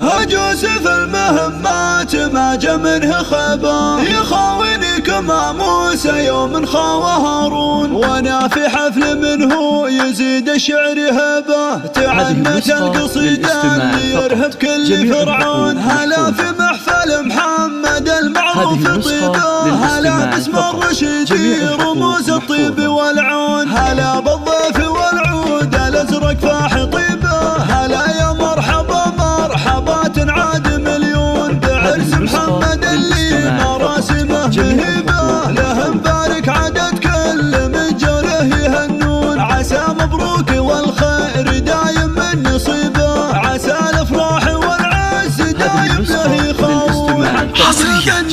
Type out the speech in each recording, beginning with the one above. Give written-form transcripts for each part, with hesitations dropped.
أجوز في المهمات ما جا منه خبا، يخاوني كما موسى يوم خاوى هارون، وانا في حفل منه يزيد الشعر هبه، تعنت القصيدة اللي يرهب كل فرعون. هلا في محفل محمد المعروف طيبه، هلا باسم الرشيد رموز الطيب والعون، هلا بالضيف والعود الازرق فاح طيبه، هلا يا مرحبا مرحبات عاد مليون، بعرس محمد اللي مراسمه بهبه، له مبارك عدد كل من جاره يهنون، عسى مبروك والخير دايم من نصيبه، عسى الافراح والعز دايم له يخون. حصريا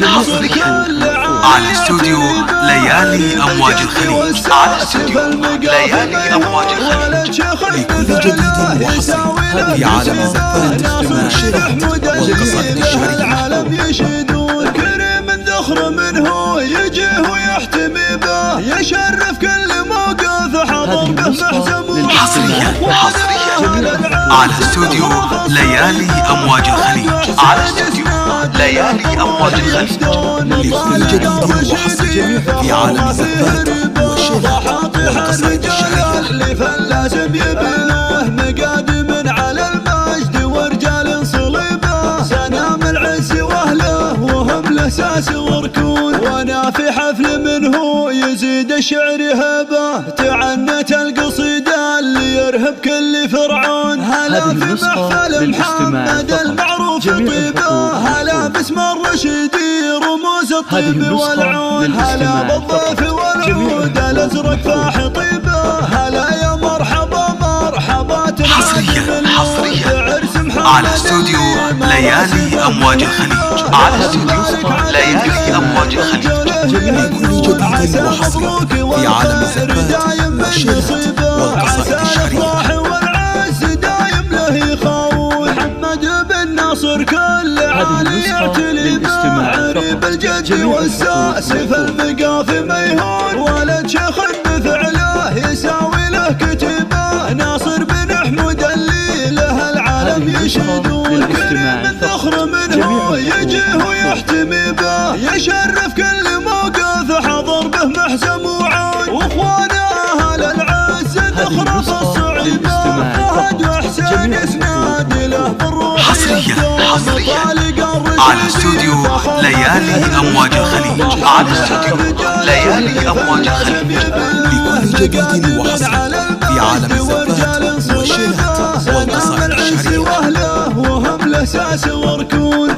على استوديو ليالي أمواج الخليج، على استوديو ليالي أمواج الخليج، لكل جديد وحصري في عالم الزفات والشرح والقصائد الشعرية. العالم يشهدون كريم ذخر منه يجيه ويحتمي به، يشرف كل موقف حضر به محزم. حصريا على استوديو ليالي أمواج الخليج، على استوديو ليالي أمواج الخليج، لكل جديد وحصري في عالم الزفات والشرح والقصائد الشعرية. اللي فلازم يبناه مقادم على المجد ورجال صليبه، سنام العز واهله وهم له ساس وركون، وانا في حفل منه يزيد الشعر هبه، تعنت القصيدة اللي يرهب كل فرعون. هلا في محفل محمد المعروف طيبه، هلا باسم الرشيد رموز الطيب والعون، هلا بالضيف والعود الازرق فاح طيبه، هلا يا مرحبا مرحبات حصريا على استوديو ليالي أمواج الخليج، على استوديو ليالي أمواج الخليج، لكل جديد وحصري في عالم الزفات والشرح والقصائد الشعرية. والعز دايم له يخون، محمد بن ناصر كل عالي يعتلي بعريب الجد والساس في المقافي ميهون، ولد شيخ بفعله يساوي له كتيبه، ناصر بن حمود اللي له العالم يشهدون كريم الذخر منه يجيه ويحتمي به، يشرف كل موقف حضر به محزم وعون، واخوانه اهل العز ذخر في الصعيبه، فهد وحسين يسناد له بالروح. حصريا على استوديو ليالي أمواج الخليج، على استوديو ليالي أمواج الخليج، لكل جديد وحصري في عالم الزفات والشرح والقصائد الشعرية. وهم له ساس وركون.